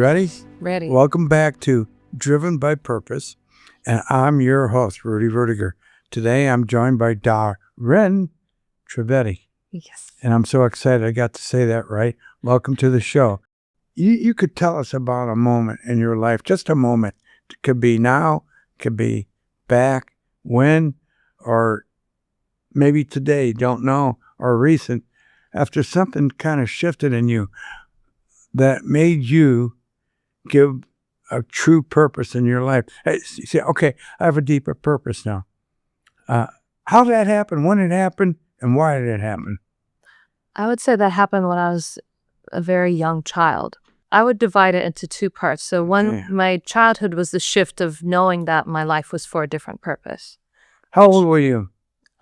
ready? Ready. Welcome back to Driven by Purpose, and I'm your host, Rudy Vertiger. Today, I'm joined by Dahryn Trivedi. Yes. And I'm so excited I got to say that right. Welcome to the show. You could tell us about a moment in your life, just a moment. It could be now, could be back, when, or maybe today, don't know, or recent, after something kind of shifted in you that made you give a true purpose in your life. Hey, you say, okay, I have a deeper purpose now. How did that happen? When did it happen? And why did it happen? I would say that happened when I was a very young child. I would divide it into two parts. So my childhood was the shift of knowing that my life was for a different purpose. How old were you?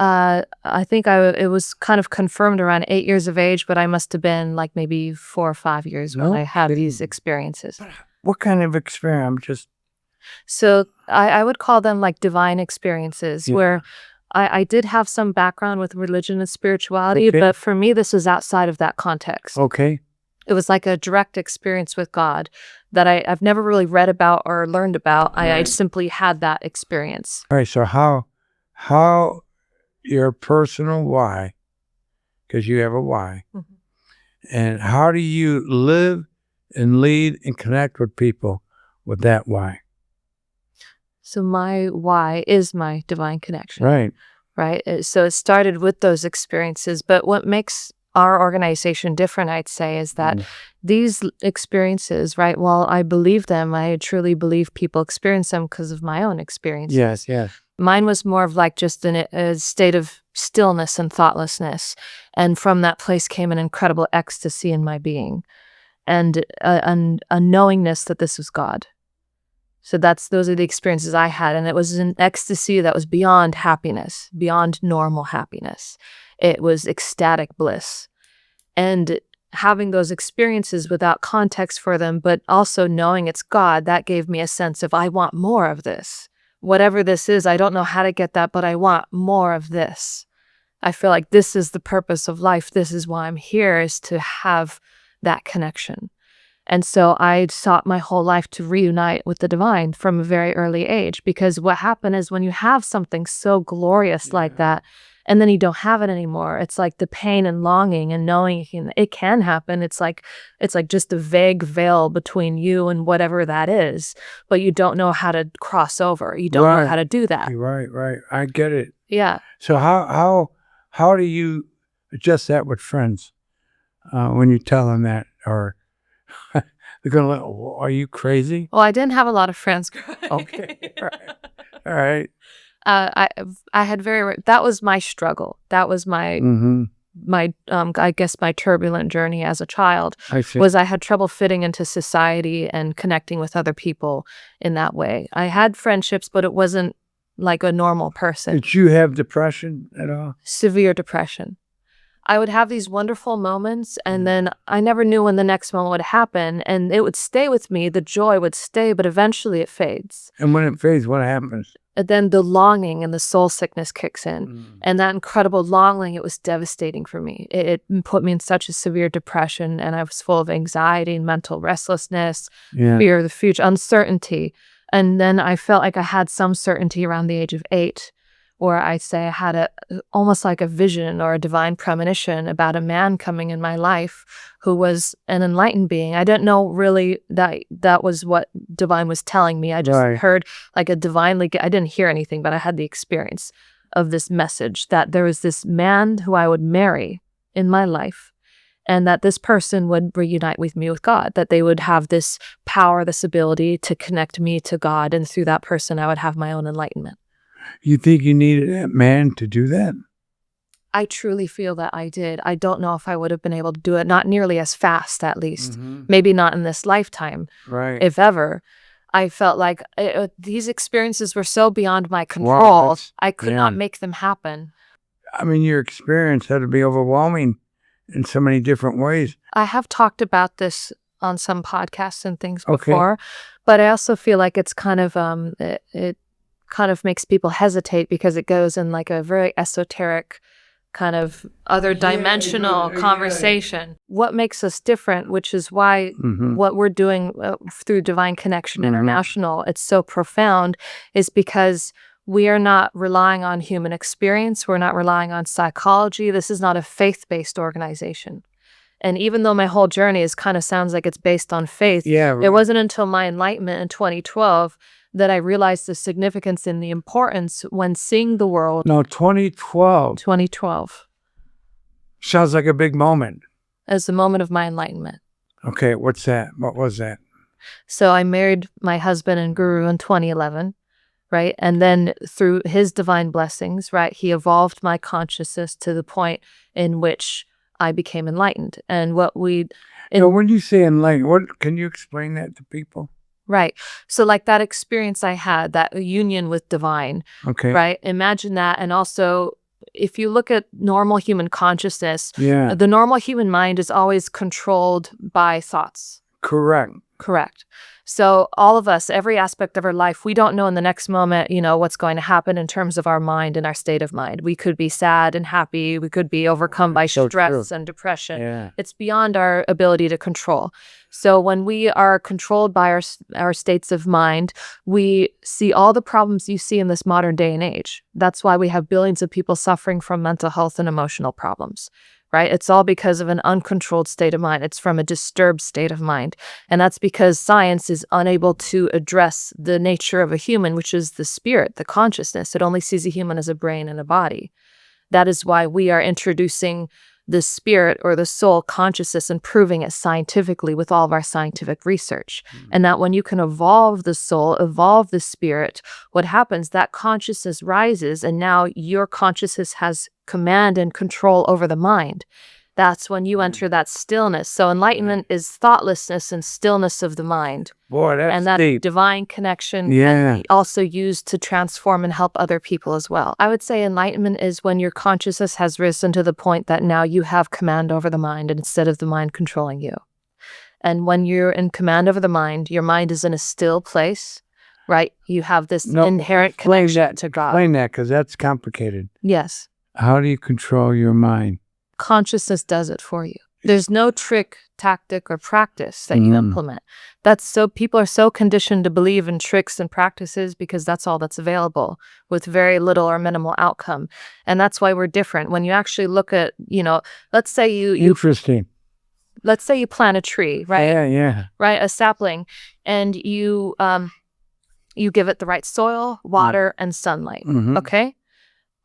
I think it was kind of confirmed around 8 years of age, but I must have been like maybe 4 or 5 years when I had these experiences. What kind of experience? So I would call them like divine experiences where I did have some background with religion and spirituality, but for me, this was outside of that context. Okay. It was like a direct experience with God that I've never really read about or learned about. I simply had that experience. All right. So how your personal why, because you have a why, and how do you live and lead and connect with people with that why? So my why is my divine connection. Right. Right. So it started with those experiences. But what makes our organization different, I'd say, is that these experiences, right, while I believe them, I truly believe people experience them because of my own experiences. Yes, yes. Mine was more of like just a state of stillness and thoughtlessness. And from that place came an incredible ecstasy in my being and a knowingness that this was God. So those are the experiences I had. And it was an ecstasy that was beyond happiness, beyond normal happiness. It was ecstatic bliss. And having those experiences without context for them, but also knowing it's God, that gave me a sense of, I want more of this. Whatever this is, I don't know how to get that, but I want more of this. I feel like this is the purpose of life. This is why I'm here, is to have that connection. And so I sought my whole life to reunite with the divine from a very early age, because what happened is when you have something so glorious like that, and then you don't have it anymore, it's like the pain and longing and knowing it can happen. It's like just a vague veil between you and whatever that is, but you don't know how to cross over. You don't know how to do that. Right. I get it. Yeah. So how do you adjust that with friends when you tell them that, or they're gonna like, are you crazy? Well, I didn't have a lot of friends. Okay. All right. I had that was my struggle. That was my I guess my turbulent journey as a child. I had trouble fitting into society and connecting with other people in that way. I had friendships, but it wasn't like a normal person. Did you have depression at all? Severe depression. I would have these wonderful moments, and then I never knew when the next moment would happen, and it would stay with me. The joy would stay, but eventually it fades. And when it fades, what happens? And then the longing and the soul sickness kicks in. And that incredible longing, it was devastating for me. It put me in such a severe depression, and I was full of anxiety and mental restlessness, fear of the future, uncertainty. And then I felt like I had some certainty around the age of 8, where I'd say I had almost like a vision or a divine premonition about a man coming in my life who was an enlightened being. I didn't know really that was what divine was telling me. I just heard like a divinely, I didn't hear anything, but I had the experience of this message that there was this man who I would marry in my life, and that this person would reunite with me with God, that they would have this power, this ability to connect me to God, and through that person I would have my own enlightenment. You think you needed that man to do that? I truly feel that I did. I don't know if I would have been able to do it, not nearly as fast, at least. Maybe not in this lifetime, if ever. I felt like these experiences were so beyond my control. I could not make them happen. I mean, your experience had to be overwhelming in so many different ways. I have talked about this on some podcasts and things before, but I also feel like it's kind of, it kind of makes people hesitate because it goes in like a very esoteric kind of other dimensional conversation. What makes us different, which is why what we're doing through Divine Connection International, it's so profound, is because we are not relying on human experience. We're not relying on psychology. This is not a faith-based organization. And even though my whole journey kind of sounds like it's based on faith, it wasn't until my enlightenment in 2012 that I realized the significance and the importance when seeing the world. No, 2012. 2012. Sounds like a big moment. As the moment of my enlightenment. Okay, what's that? What was that? So I married my husband and guru in 2011, right? And then through his divine blessings, right, he evolved my consciousness to the point in which I became enlightened. And what we... when you say enlightened, what can you explain that to people? Right. So like that experience I had, that union with divine, okay, right? Imagine that. And also, if you look at normal human consciousness, yeah, the normal human mind is always controlled by thoughts. Correct. So all of us, every aspect of our life, we don't know in the next moment, what's going to happen in terms of our mind and our state of mind. We could be sad and happy. We could be overcome by stress and depression. Yeah. It's beyond our ability to control. So when we are controlled by our states of mind, we see all the problems you see in this modern day and age. That's why we have billions of people suffering from mental health and emotional problems. Right? It's all because of an uncontrolled state of mind. It's from a disturbed state of mind. And that's because science is unable to address the nature of a human, which is the spirit, the consciousness. It only sees a human as a brain and a body. That is why we are introducing the spirit or the soul consciousness and proving it scientifically with all of our scientific research. And that when you can evolve the soul, evolve the spirit, what happens, that consciousness rises, and now your consciousness has command and control over the mind. That's when you enter that stillness. So enlightenment is thoughtlessness and stillness of the mind. Boy, that's and that deep. divine connection Yeah. and also used to transform and help other people as well. I would say enlightenment is when your consciousness has risen to the point that now you have command over the mind instead of the mind controlling you. And when you're in command over the mind, your mind is in a still place, right? You have this inherent connection to God. Explain that, because that's complicated. Yes. How do you control your mind? Consciousness does it for you. There's no trick, tactic, or practice that you implement. That's so people are so conditioned to believe in tricks and practices because that's all that's available with very little or minimal outcome. And that's why we're different. When you actually look at, let's say you Interesting. let's say you plant a tree, right? Yeah. Right, a sapling, and you give it the right soil, water, and sunlight. Okay?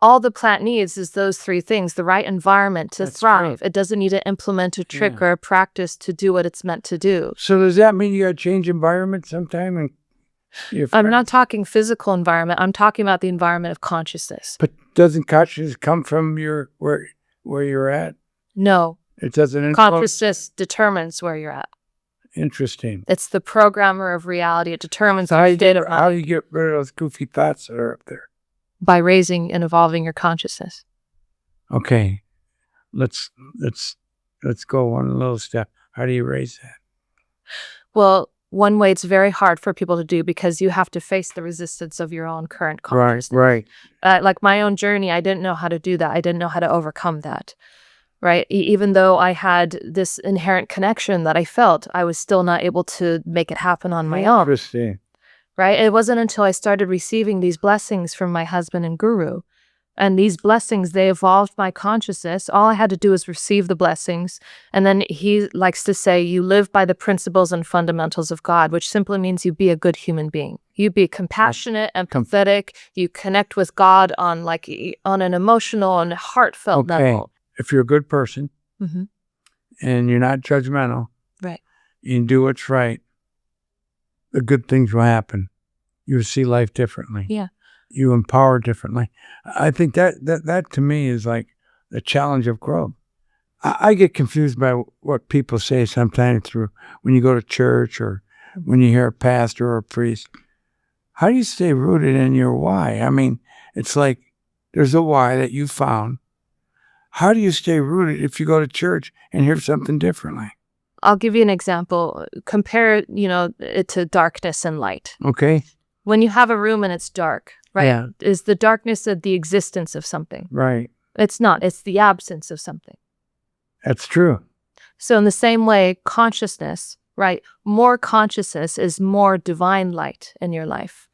All the plant needs is those three things, the right environment to thrive. True. It doesn't need to implement a trick or a practice to do what it's meant to do. So does that mean you got to change environment sometime? And I'm not talking physical environment. I'm talking about the environment of consciousness. But doesn't consciousness come from where you're at? No. It doesn't influence? Consciousness determines where you're at. Interesting. It's the programmer of reality. It determines so how you get rid of those goofy thoughts that are up there? By raising and evolving your consciousness. Okay, let's go one little step. How do you raise that? Well, one way it's very hard for people to do because you have to face the resistance of your own current consciousness. Right. Like my own journey, I didn't know how to do that. I didn't know how to overcome that. Right? Even though I had this inherent connection that I felt, I was still not able to make it happen on my own. Interesting. Right? It wasn't until I started receiving these blessings from my husband and guru. And these blessings, they evolved my consciousness. All I had to do was receive the blessings. And then he likes to say, you live by the principles and fundamentals of God, which simply means you be a good human being. You be compassionate, empathetic. You connect with God on an emotional and heartfelt level. If you're a good person and you're not judgmental, right? You do what's right, the good things will happen. You see life differently. Yeah. You empower differently. I think that to me is like the challenge of growth. I get confused by what people say sometimes when you go to church or when you hear a pastor or a priest. How do you stay rooted in your why? I mean, it's like there's a why that you found. How do you stay rooted if you go to church and hear something differently? I'll give you an example. Compare, it to darkness and light. Okay. When you have a room and it's dark, right? Yeah. Is the darkness of the existence of something. Right. It's not. It's the absence of something. That's true. So in the same way, consciousness, right? More consciousness is more divine light in your life.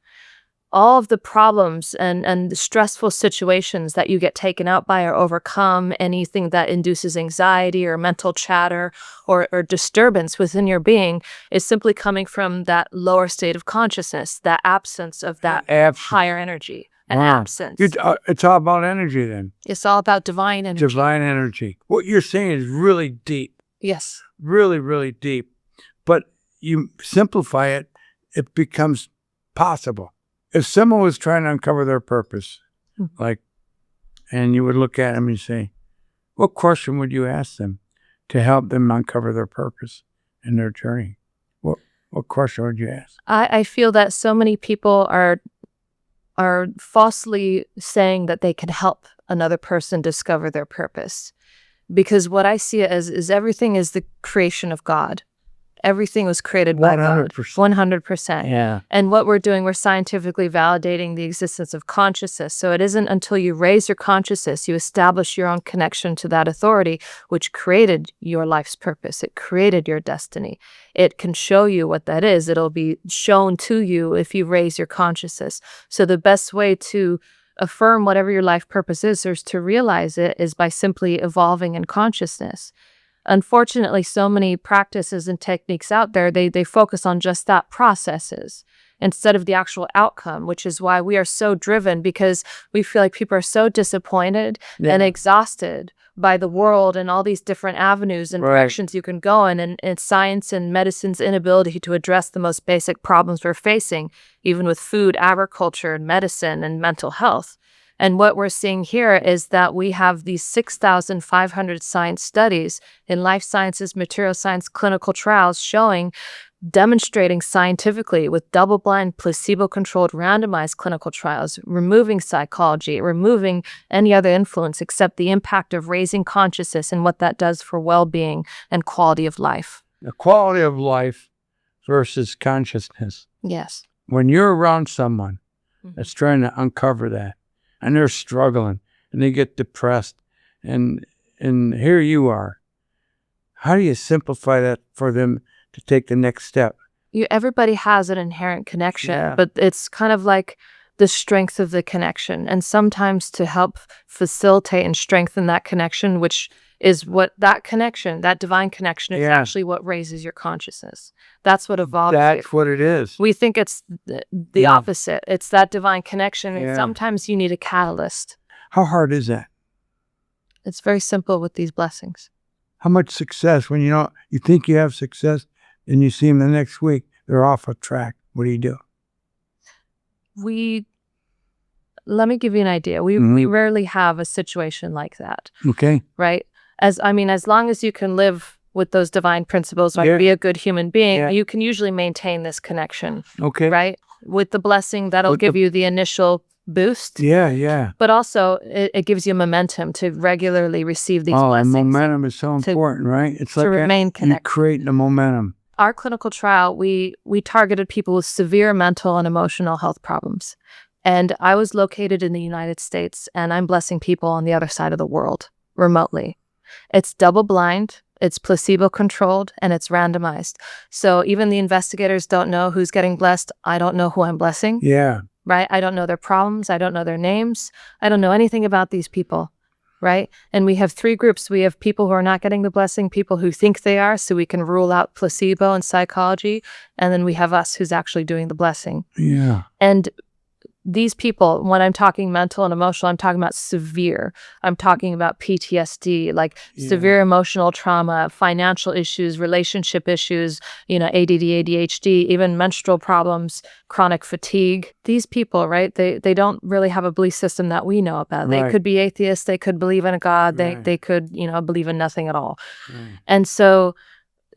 All of the problems and the stressful situations that you get taken out by or overcome, anything that induces anxiety or mental chatter or disturbance within your being is simply coming from that lower state of consciousness, that absence of that higher energy. An absence. It's all about energy then. It's all about divine energy. Divine energy. What you're saying is really deep. Yes. Really, really deep. But you simplify it, it becomes possible. If someone was trying to uncover their purpose, and you would look at them and say, what question would you ask them to help them uncover their purpose in their journey? What question would you ask? I feel that so many people are falsely saying that they can help another person discover their purpose. Because what I see it as is everything is the creation of God. Everything was created by God. 100%. Yeah. And what we're doing, we're scientifically validating the existence of consciousness. So it isn't until you raise your consciousness, you establish your own connection to that authority, which created your life's purpose. It created your destiny. It can show you what that is. It'll be shown to you if you raise your consciousness. So the best way to affirm whatever your life purpose is, or to realize it, is by simply evolving in consciousness. Unfortunately, so many practices and techniques out there, they focus on just that, processes, instead of the actual outcome, which is why we are so driven, because we feel like people are so disappointed and exhausted by the world and all these different avenues and directions you can go in, and science and medicine's inability to address the most basic problems we're facing, even with food, agriculture, and medicine and mental health. And what we're seeing here is that we have these 6,500 science studies in life sciences, material science, clinical trials demonstrating scientifically with double-blind, placebo-controlled, randomized clinical trials, removing psychology, removing any other influence except the impact of raising consciousness and what that does for well-being and quality of life. The quality of life versus consciousness. Yes. When you're around someone that's trying to uncover that, and they're struggling, and they get depressed, and here you are. How do you simplify that for them to take the next step? Everybody has an inherent connection, but it's kind of like the strength of the connection. And sometimes to help facilitate and strengthen that connection, which is what that connection, that divine connection, is actually what raises your consciousness. That's what evolves. That's what it is. We think it's the opposite. It's that divine connection. And sometimes you need a catalyst. How hard is that? It's very simple with these blessings. How much success, when you think you have success and you see them the next week, they're off a track. What do you do? Let me give you an idea. We rarely have a situation like that. Okay. Right? As long as you can live with those divine principles, be a good human being, you can usually maintain this connection. Okay. Right? With the blessing, that'll give you the initial boost. Yeah. But also, it gives you momentum to regularly receive these blessings. And momentum is so important, right? It's to remain connected. You create the momentum. Our clinical trial, we targeted people with severe mental and emotional health problems. And I was located in the United States, and I'm blessing people on the other side of the world, remotely. It's double-blind, it's placebo-controlled, and it's randomized. So even the investigators don't know who's getting blessed. I don't know who I'm blessing. Yeah. Right? I don't know their problems. I don't know their names. I don't know anything about these people. Right? And we have 3 groups. We have people who are not getting the blessing, people who think they are, so we can rule out placebo and psychology. And then we have us who's actually doing the blessing. Yeah. And these people, when I'm talking mental and emotional, I'm talking about severe. I'm talking about PTSD, severe emotional trauma, financial issues, relationship issues, ADD, ADHD, even menstrual problems, chronic fatigue. These people, right, they don't really have a belief system that we know about. They could be atheists. They could believe in a God. They could, believe in nothing at all. And so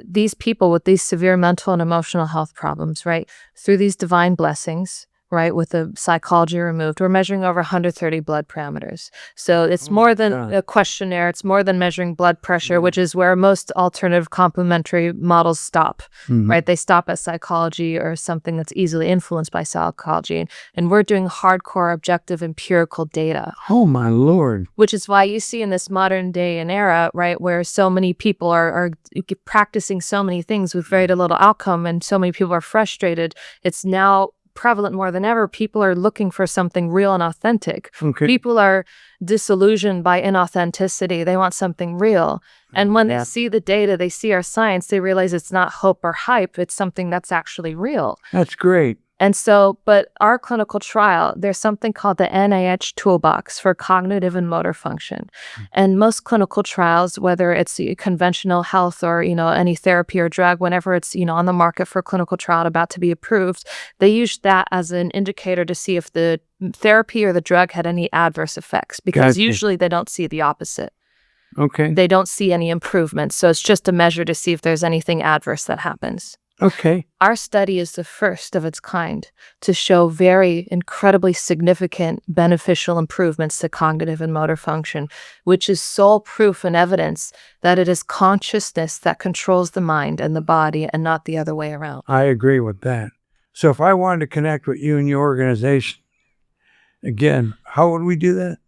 these people with these severe mental and emotional health problems, right, through these divine blessings, right, with the psychology removed. We're measuring over 130 blood parameters. So it's more than God. a questionnaire. It's more than measuring blood pressure, which is where most alternative complementary models stop, right? They stop at psychology or something that's easily influenced by psychology. And we're doing hardcore, objective, empirical data. Oh, my Lord. Which is why you see in this modern day and era, right, where so many people are practicing so many things with very little outcome and so many people are frustrated. It's now prevalent more than ever. People are looking for something real and authentic. Okay. People are disillusioned by inauthenticity. They want something real. And when they see the data, they see our science, they realize it's not hope or hype. It's something that's actually real. That's great. And so, but our clinical trial, there's something called the NIH Toolbox for cognitive and motor function. And most clinical trials, whether it's conventional health or, any therapy or drug, whenever it's, on the market for a clinical trial about to be approved, they use that as an indicator to see if the therapy or the drug had any adverse effects, because Gotcha. usually they don't see the opposite. Okay. They don't see any improvements. So it's just a measure to see if there's anything adverse that happens. Okay. Our study is the first of its kind to show very incredibly significant beneficial improvements to cognitive and motor function, which is sole proof and evidence that it is consciousness that controls the mind and the body and not the other way around. I agree with that. So if I wanted to connect with you and your organization, again, how would we do that?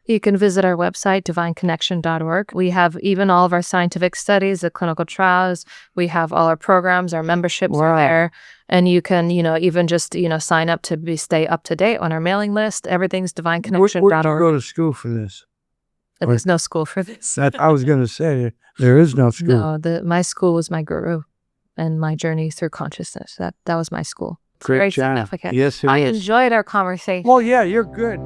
You can visit our website, divineconnection.org. We have even all of our scientific studies, the clinical trials. We have all our programs, our memberships are there. And you can, even just, sign up to stay up to date on our mailing list. Everything's divineconnection.org. Where'd you go to school for this? There's no school for this. I was going to say, there is no school. No, my school was my guru and my journey through consciousness. That was my school. It's Great very job. significant. Yes, it I is. enjoyed our conversation. Well, yeah, you're good.